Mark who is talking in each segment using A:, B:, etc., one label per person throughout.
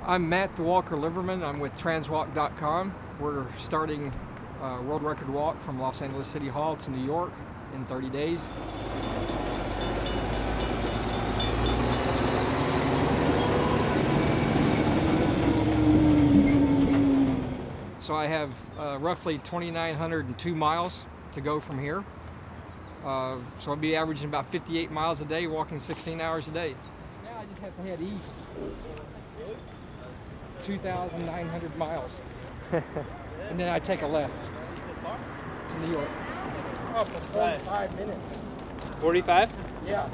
A: I'm Matt the Walker Livermanne. I'm with transwalk.com. We're starting a world record walk from Los Angeles City Hall to New York in 30 days. So I have roughly 2,902 miles to go from here. So I'll be averaging about 58 miles a day, walking 16 hours a day. Now I just have to head east. 2,900 miles. And then I take a left to New York. Oh, for 45 minutes.
B: 45?
A: Yeah.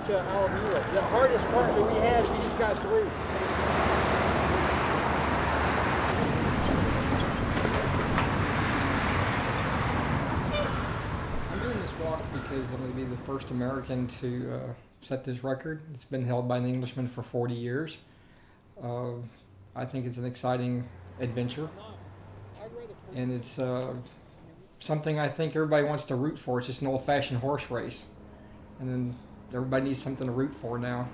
A: To Alameda. The hardest part that we had, we just got through. I'm doing this walk because I'm going to be the first American to set this record. It's been held by an Englishman for 40 years. I think it's an exciting adventure, and it's something I think everybody wants to root for. It's just an old-fashioned horse race, and then everybody needs something to root for now.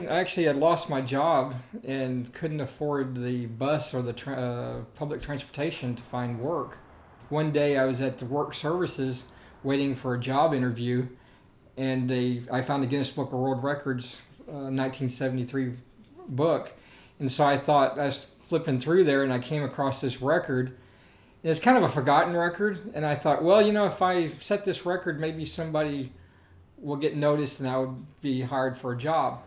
A: Actually, I'd lost my job and couldn't afford the bus or the public transportation to find work. One day I was at the work services waiting for a job interview, and I found the Guinness Book of World Records 1973 book. And so I thought, I was flipping through there and I came across this record. And it's kind of a forgotten record. And I thought, well, you know, if I set this record, maybe somebody will get noticed and I would be hired for a job.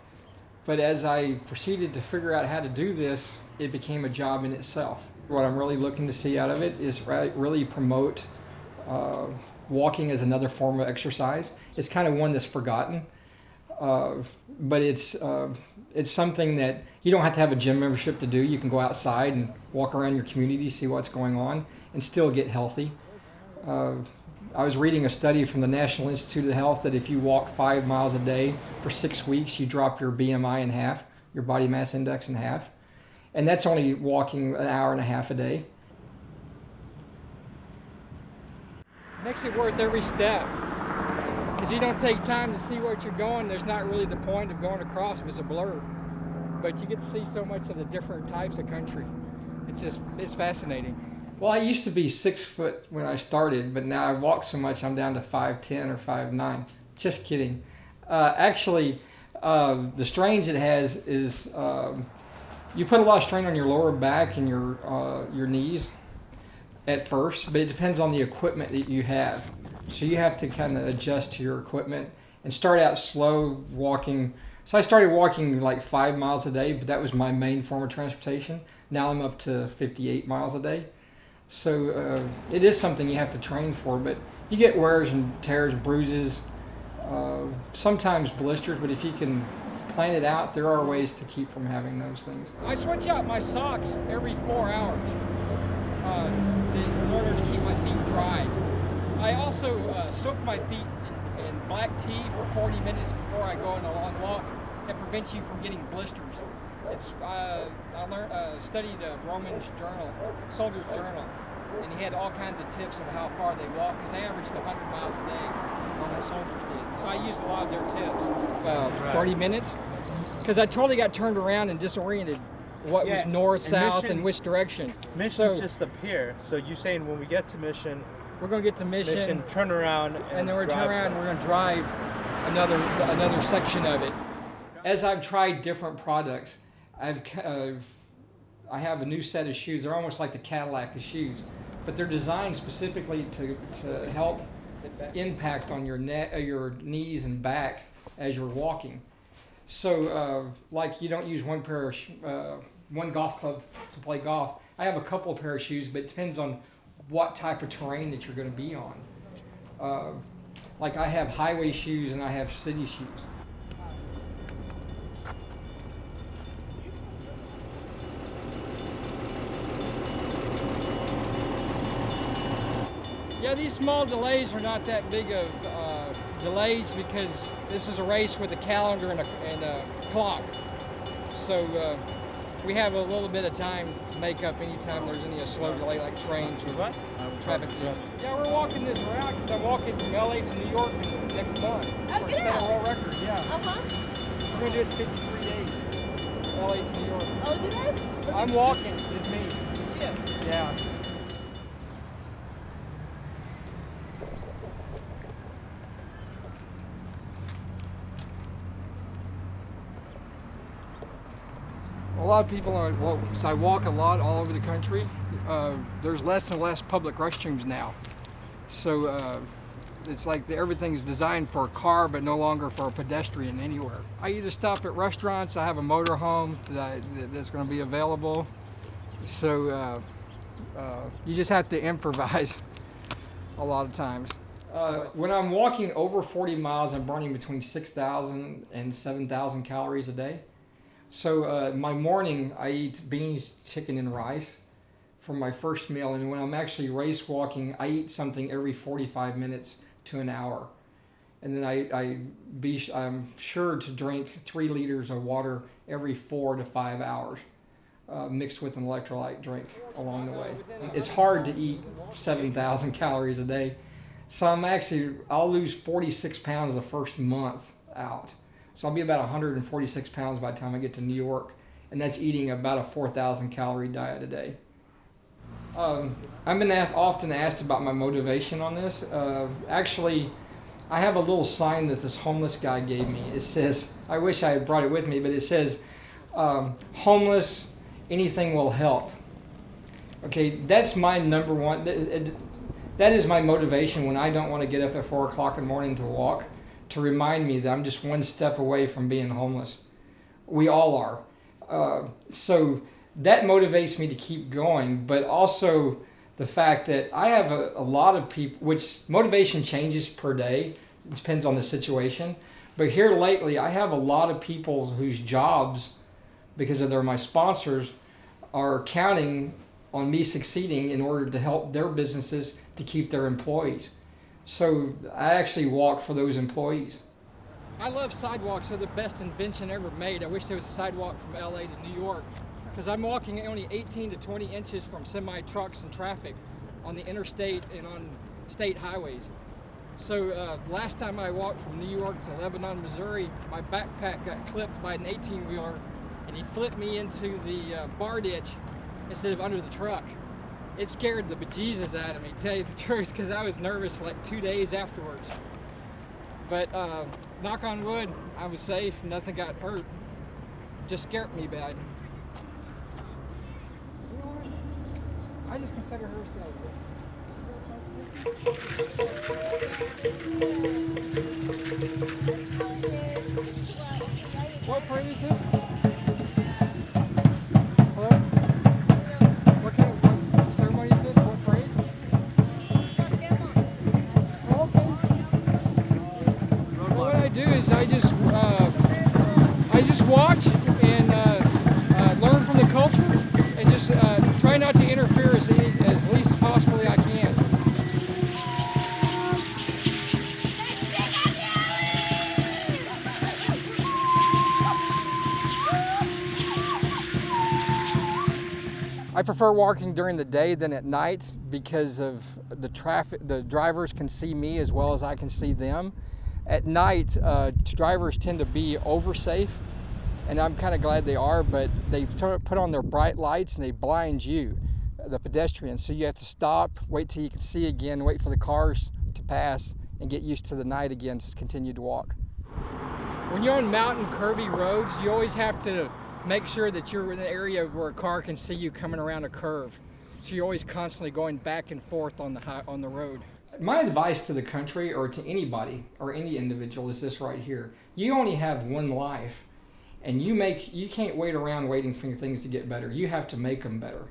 A: But as I proceeded to figure out how to do this, it became a job in itself. What I'm really looking to see out of it is really promote walking as another form of exercise. It's kind of one that's forgotten. But it's something that you don't have to have a gym membership to do. You can go outside and walk around your community, see what's going on, and still get healthy. I was reading a study from the National Institute of Health that if you walk 5 miles a day for 6 weeks, you drop your BMI in half, your body mass index in half. And that's only walking an hour and a half a day. Makes it worth every step. Because you don't take time to see where you're going, there's not really the point of going across if it's a blur. But you get to see so much of the different types of country. It's fascinating. Well, I used to be 6 foot when I started, but now I walk so much I'm down to 5'10" or 5'9". Just kidding. Actually, the strains it has is you put a lot of strain on your lower back and your knees at first, but it depends on the equipment that you have. So you have to kind of adjust to your equipment and start out slow walking. So I started walking like 5 miles a day, but that was my main form of transportation. Now I'm up to 58 miles a day. So it is something you have to train for, but you get wears and tears, bruises, sometimes blisters, but if you can plan it out, there are ways to keep from having those things. I switch out my socks every 4 hours in order to keep my feet dry. I also soak my feet in black tea for 40 minutes before I go on a long walk. That prevents you from getting blisters. I studied a Roman's journal, soldier's journal, and he had all kinds of tips of how far they walk, because they averaged 100 miles a day, Roman soldiers did. So I used a lot of their tips. 30 minutes, because I totally got turned around and disoriented what was north, south, and which direction.
B: Mission's just up here. So you're saying when we get to Mission,
A: we're going to get to Mission,
B: turn around,
A: and then we're turn around and we're going to drive another section of it. As I've tried different products, I have a new set of shoes. They're almost like the Cadillac of shoes, but they're designed specifically to help impact on your knees and back as you're walking. So like you don't use one golf club to play golf. I have a couple of pair of shoes, but it depends on what type of terrain that you're going to be on. Like I have highway shoes and I have city shoes. Yeah, these small delays are not that big of delays because this is a race with a calendar and a clock. So we have a little bit of time to make up anytime there's any slow delay like trains or traffic. Yeah, we're walking this route because I'm walking from LA to New York next month.
C: Oh,
A: for a set of world record. Yeah.
C: Uh-huh.
A: We're going to do it in 53 days. LA to New York.
C: Oh, you guys?
A: I'm walking. It's me.
C: Yeah.
A: Yeah. A lot of people are, well, so I walk a lot all over the country. There's less and less public restrooms now. So it's like everything's designed for a car, but no longer for a pedestrian anywhere. I either stop at restaurants, I have a motor home that's going to be available. So you just have to improvise a lot of times. When I'm walking over 40 miles, I'm burning between 6,000 and 7,000 calories a day. So my morning, I eat beans, chicken, and rice for my first meal. And when I'm actually race walking, I eat something every 45 minutes to an hour. And then I'm sure to drink 3 liters of water every 4 to 5 hours, mixed with an electrolyte drink along the way. It's hard to eat 7,000 calories a day. So I'll lose 46 pounds the first month out. So I'll be about 146 pounds by the time I get to New York, and that's eating about a 4,000 calorie diet a day. I've been often asked about my motivation on this. Actually, I have a little sign that this homeless guy gave me. It says, I wish I had brought it with me, but it says, homeless, anything will help. Okay, that's my number one. That is my motivation when I don't want to get up at 4 o'clock in the morning to walk, to remind me that I'm just one step away from being homeless. We all are. So that motivates me to keep going, but also the fact that I have a lot of people, which motivation changes per day, it depends on the situation. But here lately, I have a lot of people whose jobs, because they're my sponsors, are counting on me succeeding in order to help their businesses to keep their employees. So I actually walk for those employees. I love sidewalks. They're the best invention ever made. I wish there was a sidewalk from LA to New York, because I'm walking only 18 to 20 inches from semi-trucks and traffic on the interstate and on state highways. So last time I walked from New York to Lebanon, Missouri, my backpack got clipped by an 18-wheeler, and he flipped me into the bar ditch instead of under the truck. It scared the bejesus out of me, to tell you the truth, because I was nervous for like 2 days afterwards. But knock on wood, I was safe, nothing got hurt. Just scared me bad. You know what? I just consider her safe. What parade is this? Hello? What kind of ceremony is this? What parade? Oh, okay. Well, what I do is I just watch and learn from the culture, and just try not to interfere as least possibly I can. I prefer walking during the day than at night because of the traffic. The drivers can see me as well as I can see them. At night, drivers tend to be oversafe, and I'm kind of glad they are, but they put on their bright lights and they blind you, the pedestrians. So you have to stop, wait till you can see again, wait for the cars to pass, and get used to the night again to continue to walk. When you're on mountain curvy roads, you always have to make sure that you're in an area where a car can see you coming around a curve. So you're always constantly going back and forth on the road. My advice to the country, or to anybody or any individual, is this right here. You only have one life, and you can't wait around waiting for things to get better. You have to make them better.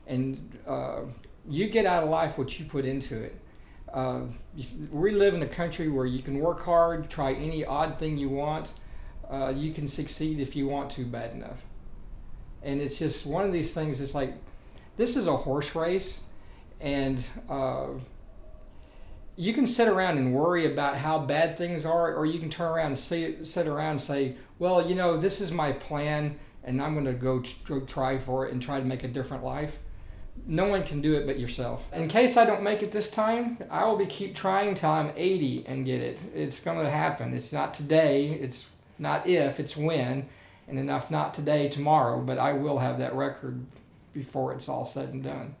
A: And you get out of life what you put into it. We live in a country where you can work hard, try any odd thing you want. You can succeed if you want to bad enough. And it's just one of these things. It's like, this is a horse race, and you can sit around and worry about how bad things are, or you can turn around and sit around and say, well, you know, this is my plan, and I'm going to go try for it and try to make a different life. No one can do it but yourself. In case I don't make it this time, I will keep trying till I'm 80 and get it. It's going to happen. It's not today. It's not if, it's when. and enough, not today, tomorrow, but I will have that record before it's all said and done.